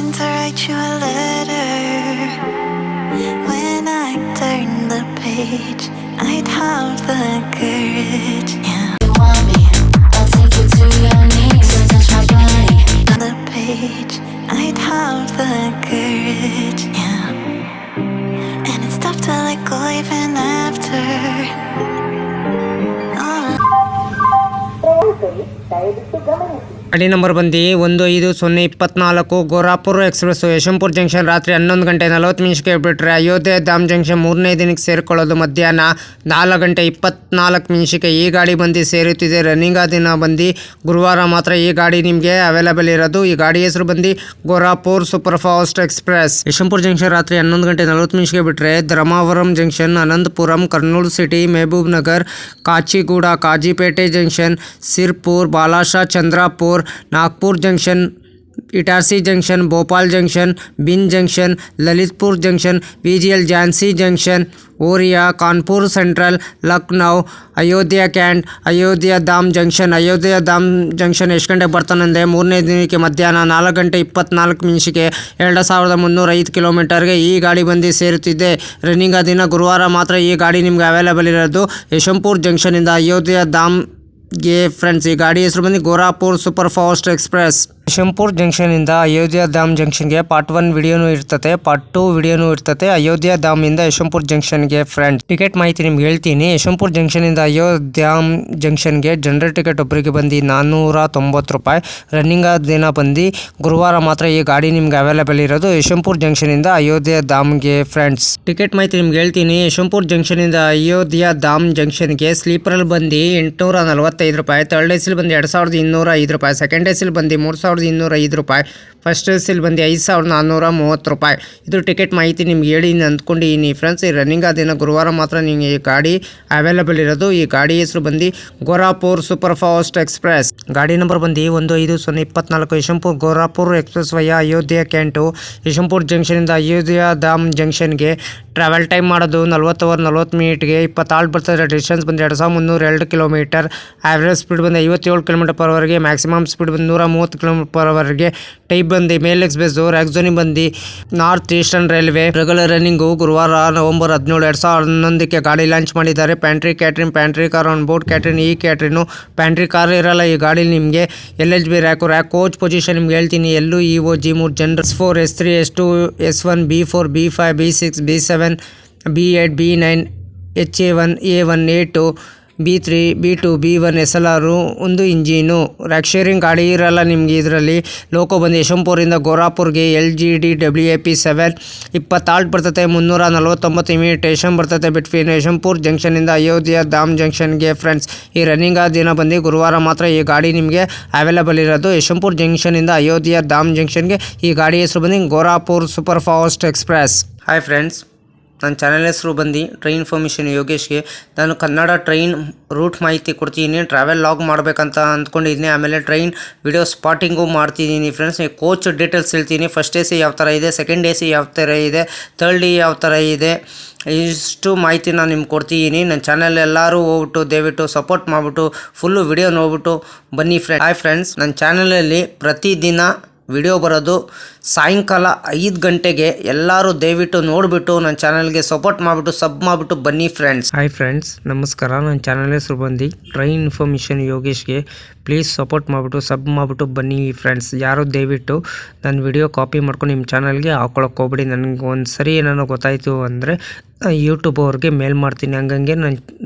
going to write you a letter. When I turn the page, I'd have the courage. Yeah. You want me? I'll take you to your knees and touch my body. On the page, I'd have the courage. Yeah. And it's tough to let go even after. ಗಾಡಿ number ಬಂದು 15024 ಗೋರಾಪುರ express Yeshwantpur junction ರಾತ್ರಿ 11:40 ಬಿಟ್ಟರೆ Ayodhya Dham junction 3ನೇ ದಿನಕ್ಕೆ ಸೇರಿಕೊಳ್ಳೋದು ಮಧ್ಯಾಹ್ನ 4:24 ಈ ಗಾಡಿ ಬಂದು ಸೇರುತ್ತಿದೆ. ರನ್ನಿಂಗ್ ದಿನ ಬಂದು ಗುರುವಾರ ಮಾತ್ರ ಈ ಗಾಡಿ ನಿಮಗೆ ಅವೈಲೇಬಲ್ ಇರೋದು. ಈ ಗಾಡಿ ಹೆಸರು ಬಂದು Gorakhpur super fast express. Yeshwantpur junction ರಾತ್ರಿ 11:40 ಬಿಟ್ಟರೆ Dharmavaram junction, Anantapuram, Kurnool city, Mehboob Nagar, Kacheguda, Kazipet junction, Sirpur, Balharshah, Chandrapur, Nagpur junction, Itarsi junction, Bhopal junction, Bina junction, Lalitpur junction, VGL Jhansi junction, Orai, Kanpur central, Lucknow, Ayodhya cantt, Ayodhya Dham junction ಎಷ್ಟು ಗಂಟೆಗೆ ಬರ್ತಾನಂದರೆ 3ನೇ ದಿನಕ್ಕೆ ಮಧ್ಯಾಹ್ನ 4:24 2305 ಕಿಲೋಮೀಟರ್ಗೆ ಈ ಗಾಡಿ ಬಂದು ಸೇರುತ್ತಿದೆ. ರನ್ನಿಂಗ್ ದಿನ ಗುರುವಾರ ಮಾತ್ರ ಈ ಗಾಡಿ ನಿಮಗೆ ಅವೈಲೇಬಲ್ ಇರೋದು. ಯಶವಂತಪುರ ಜಂಕ್ಷನಿಂದ ಅಯೋಧ್ಯ ಧಾಮ್ ಗೆ ಫ್ರೆಂಡ್ಸ್ ಈ ಗಾಡಿ ಹೆಸರು ಬಂದು Gorakhpur super fast express. Yeshwantpur ಜಂಕ್ಷನಿಂದ ಅಯೋಧ್ಯ ಧಾಮ್ ಜಂಕ್ಷನ್ಗೆ ಪಾರ್ಟ್ 1 ವಿಡಿಯೋನು ಇರ್ತದೆ, ಪಾರ್ಟ್ 2 ವಿಡಿಯೋನು ಇರ್ತದೆ. ಅಯೋಧ್ಯ ಧಾಮ್ ಇಂದ ಯಶವಂತಪುರ ಜಂಕ್ಷನ್ಗೆ ಫ್ರೆಂಡ್ಸ್ ಟಿಕೆಟ್ ಮಾಹಿತಿ ನಿಮ್ಗೆ ಹೇಳ್ತೀನಿ. ಯಶವಂತಪುರ ಜಂಕ್ಷನಿಂದ ಅಯೋಧ್ಯ ಜಂಕ್ಷನ್ಗೆ ಜನರಲ್ ಟಿಕೆಟ್ ಒಬ್ಬರಿಗೆ ಬಂದು 490 ರೂಪಾಯಿ. ರನ್ನಿಂಗ್ ದಿನ ಬಂದು ಗುರುವಾರ ಮಾತ್ರ ಈ ಗಾಡಿ ನಿಮ್ಗೆ ಅವೈಲೇಬಲ್ ಇರೋದು. ಯಶವಂತಪುರ ಜಂಕ್ಷನಿಂದ ಅಯೋಧ್ಯ ಧಾಮ್ಗೆ ಫ್ರೆಂಡ್ಸ್ ಟಿಕೆಟ್ ಮಾಹಿತಿ ನಿಮ್ಗೆ ಹೇಳ್ತೀನಿ. ಯಶವಂತಪುರ ಜಂಕ್ಷನಿಂದ ಅಯೋಧ್ಯ ಧಾಮ್ ಜಂಕ್ಷನ್ಗೆ ಸ್ಲೀಪರ್ ಬಂದು 845 ರೂಪಾಯಿ, ಥರ್ಡ್ ಎ ಸಿ ಬಂದು 2205 ರೂಪಾಯಿ, ಸೆಕೆಂಡ್ ಎ ಸಿ ಬಂದು 3205 ರೂಪಾಯಿ, ಫಸ್ಟ್ ಎ ಸಿ ಬಂದು 5430 ರೂಪಾಯಿ. ಇದು ಟಿಕೆಟ್ ಮಾಹಿತಿ ನಿಮ್ಗೆ ಹೇಳಿ ಅಂದ್ಕೊಂಡಿದ್ದೀನಿ ಫ್ರೆಂಡ್ಸ್. ಈ ರನ್ನಿಂಗ್ ದಿನ ಗುರುವಾರ ಮಾತ್ರ ನಿಮಗೆ ಈ ಗಾಡಿ ಅವೈಲೇಬಲ್ ಇರೋದು. ಈ ಗಾಡಿ ಹೆಸರು ಬಂದು ಗೋರಾಪುರ್ ಸೂಪರ್ ಫಾಸ್ಟ್ ಎಕ್ಸ್ಪ್ರೆಸ್. ಗಾಡಿ ನಂಬರ್ ಬಂದು 15024 ಯಶವಂತಪುರ ಗೋರಾಪುರ್ ಎಕ್ಸ್ಪ್ರೆಸ್ ವಯ ಅಯೋಧ್ಯ ಕ್ಯಾಂಟು. ಯಶವಂತಪುರ ಜಂಕ್ಷನಿಂದ ಅಯೋಧ್ಯ ಧಾಮ್ ಜಂಕ್ಷನ್ಗೆ ಟ್ರಾವೆಲ್ ಟೈಮ್ ಮಾಡೋದು 40 ಅವರ್ 40 ಮಿನಿಟ್ಗೆ 26 ಬರ್ತದೆ. ಡಿಸ್ಟೆನ್ಸ್ ಬಂದು 2302 ಕಿಲೋಮೀಟರ್. ಆವ್ರೇಜ್ ಸ್ಪೀಡ್ ಬಂದು 57 km/h, ಮ್ಯಾಕ್ಸಿಮಮ್ ಸ್ಪೀಡ್ ಬಂದು 130 km/h. ಟೈಪ್ ಬಂದು ಮೇಲ್ ಎಕ್ಸ್ಪ್ರೆಸ್, ರ್ಯಾಕ್ಸೋನಿ ಬಂದು north eastern railway. Regular running ಗುರುವಾರ ನವೆಂಬರ್ 17, 2011 ಗಾಡಿ ಲಾಂಚ್ ಮಾಡಿದ್ದಾರೆ. Pantry catering, pantry car on board catering, ಈ ಕ್ಯಾಟ್ರಿನು ಪ್ಯಾಂಟ್ರಿ ಕಾರ್ ಇರಲ್ಲ ಈ ಗಾಡಿ. ನಿಮಗೆ LHB ರ್ಯಾಕ್ ಕೋಚ್ ಪೊಸಿಷನ್ ನಿಮ್ಗೆ ಹೇಳ್ತೀನಿ. ಎಲ್ಲೂ EO G3 general S4 S3 S2 S1 B4 B5 B6 B7 B8 B9 HA1 A1 A2 B3 B2 B1 SLR ಒಂದು engine. Rack sharing ಗಾಡಿ ಇರಲ್ಲ ನಿಮಗೆ ಇದರಲ್ಲಿ. ಲೋಕೋ ಬಂದು ಯಶವಂತಪುರಿಂದ ಗೋರಾಪುರ್ಗೆ LGD WAP 7 26 ಬರ್ತದೆ. 349 ಮಿನಿಟೇಷನ್ ಬರ್ತದೆ ಬಿಟ್ವೀನ್ ಯಶವಂತಪುರ ಜಂಕ್ಷನಿಂದ ಅಯೋಧ್ಯ ಧಾಮ್ ಜಂಕ್ಷನ್ಗೆ ಫ್ರೆಂಡ್ಸ್. ಈ ರನ್ನಿಂಗ್ ದಿನ ಬಂದು ಗುರುವಾರ ಮಾತ್ರ ಈ ಗಾಡಿ ನಿಮಗೆ ಅವೈಲೇಬಲ್ ಇರೋದು. ಯಶವಂತಪುರ ಜಂಕ್ಷನಿಂದ ಅಯೋಧ್ಯ ಧಾಮ್ ಜಂಕ್ಷನ್ಗೆ ಈ ಗಾಡಿ ಹೆಸರು ಬಂದು Gorakhpur super fast express. Hi friends, ನನ್ನ ಚಾನಲ್ ಹೆಸರು ಬಂದು ಟ್ರೈನ್ ಇನ್ಫಾರ್ಮೇಷನ್ ಯೋಗೇಶ್ಗೆ. ನಾನು ಕನ್ನಡ ಟ್ರೈನ್ ರೂಟ್ ಮಾಹಿತಿ ಕೊಡ್ತೀನಿ. ಟ್ರಾವೆಲ್ ಲಾಗ್ ಮಾಡಬೇಕಂತ ಅಂದ್ಕೊಂಡಿದ್ದೀನಿ. ಆಮೇಲೆ ಟ್ರೈನ್ ವಿಡಿಯೋ ಸ್ಪಾಟಿಂಗು ಮಾಡ್ತಿದ್ದೀನಿ ಫ್ರೆಂಡ್ಸ್. ಕೋಚ್ ಡೀಟೇಲ್ಸ್ ಹೇಳ್ತೀನಿ. ಫಸ್ಟ್ AC ಯಾವ ಥರ ಇದೆ, ಸೆಕೆಂಡ್ AC ಯಾವ ಥರ ಇದೆ, ಥರ್ಡ್ D ಯಾವ ಥರ ಇದೆ, ಇಷ್ಟು ಮಾಹಿತಿ ನಾನು ನಿಮ್ಗೆ ಕೊಡ್ತಿದ್ದೀನಿ. ನನ್ನ ಚಾನಲ್ ಎಲ್ಲರೂ ಹೋಗ್ಬಿಟ್ಟು ದಯವಿಟ್ಟು ಸಪೋರ್ಟ್ ಮಾಡಿಬಿಟ್ಟು ಫುಲ್ಲು ವಿಡಿಯೋ ನೋಡ್ಬಿಟ್ಟು ಬನ್ನಿ ಫ್ರೆಂಡ್ಸ್. ಹಾಯ್ ಫ್ರೆಂಡ್ಸ್, ನನ್ನ ಚಾನಲಲ್ಲಿ ಪ್ರತಿದಿನ ವಿಡಿಯೋ ಬರೋದು ಸಾಯಂಕಾಲ 5 ಗಂಟೆಗೆ. ಎಲ್ಲರೂ ದಯವಿಟ್ಟು ನೋಡಿಬಿಟ್ಟು ನನ್ನ ಚಾನಲ್ಗೆ ಸಪೋರ್ಟ್ ಮಾಡಿಬಿಟ್ಟು ಸಬ್ ಮಾಡಿಬಿಟ್ಟು ಬನ್ನಿ ಫ್ರೆಂಡ್ಸ್. ಹಾಯ್ ಫ್ರೆಂಡ್ಸ್, ನಮಸ್ಕಾರ. ನನ್ನ ಚಾನಲ್ ಹೆಸರು ಬಂದು ಟ್ರೈನ್ ಇನ್ಫಾರ್ಮೇಷನ್ ಯೋಗೇಶ್ಗೆ. ಪ್ಲೀಸ್ ಸಪೋರ್ಟ್ ಮಾಡಿಬಿಟ್ಟು ಸಬ್ ಮಾಡಿಬಿಟ್ಟು ಬನ್ನಿ ಫ್ರೆಂಡ್ಸ್. ಯಾರು ದಯವಿಟ್ಟು ನನ್ನ ವಿಡಿಯೋ ಕಾಪಿ ಮಾಡ್ಕೊಂಡು ನಿಮ್ಮ ಚಾನಲ್ಗೆ ಹಾಕೊಳಕ್ಕೆ ಹೋಗ್ಬಿಡಿ. ನನಗೆ ಒಂದು ಸರಿ ಏನಾರು ಗೊತ್ತಾಯಿತು ಅಂದರೆ ಯೂಟ್ಯೂಬ್ ಅವ್ರಿಗೆ ಮೇಲ್ ಮಾಡ್ತೀನಿ. ಹಂಗಂಗೆ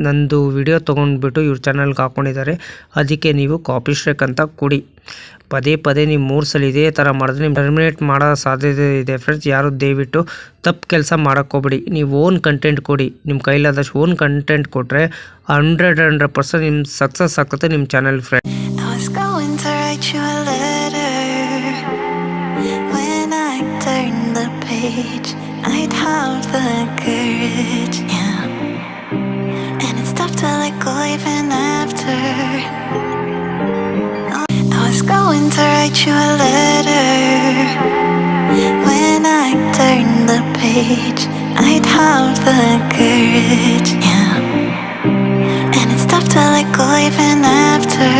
ನಂದು ವಿಡಿಯೋ ತೊಗೊಂಡ್ಬಿಟ್ಟು ಇವ್ರ ಚಾನಲ್ಗೆ ಹಾಕ್ಕೊಂಡಿದ್ದಾರೆ, ಅದಕ್ಕೆ ನೀವು ಕಾಪಿ ಸ್ಟ್ರೈಕ್ ಅಂತ ಕೊಡಿ. ಪದೇ ನೀವು 3 ಸಲ ಇದೇ ಥರ ಮಾಡಿದ್ರೆ ನೀವು ಟರ್ಮಿನೇಟ್ ಮಾಡೋ ಸಾಧ್ಯತೆ ಇದೆ ಫ್ರೆಂಡ್ಸ್. ಯಾರು ದಯವಿಟ್ಟು ತಪ್ಪು ಕೆಲಸ ಮಾಡೋಕ್ಕೋಗ್ಬಿಡಿ. ನೀವು ಓನ್ ಕಂಟೆಂಟ್ ಕೊಡಿ. ನಿಮ್ಮ ಕೈಲಾದಷ್ಟು ಓನ್ ಕಂಟೆಂಟ್ ಕೊಟ್ಟರೆ 100% ನಿಮ್ಮ ಸಕ್ಸಸ್ ಆಗುತ್ತೆ ನಿಮ್ಮ channel friends. I'd have the courage, yeah. And it's tough to let go even after. I was going to write you a letter. When I turn the page, I'd have the courage, yeah. And it's tough to let go even after.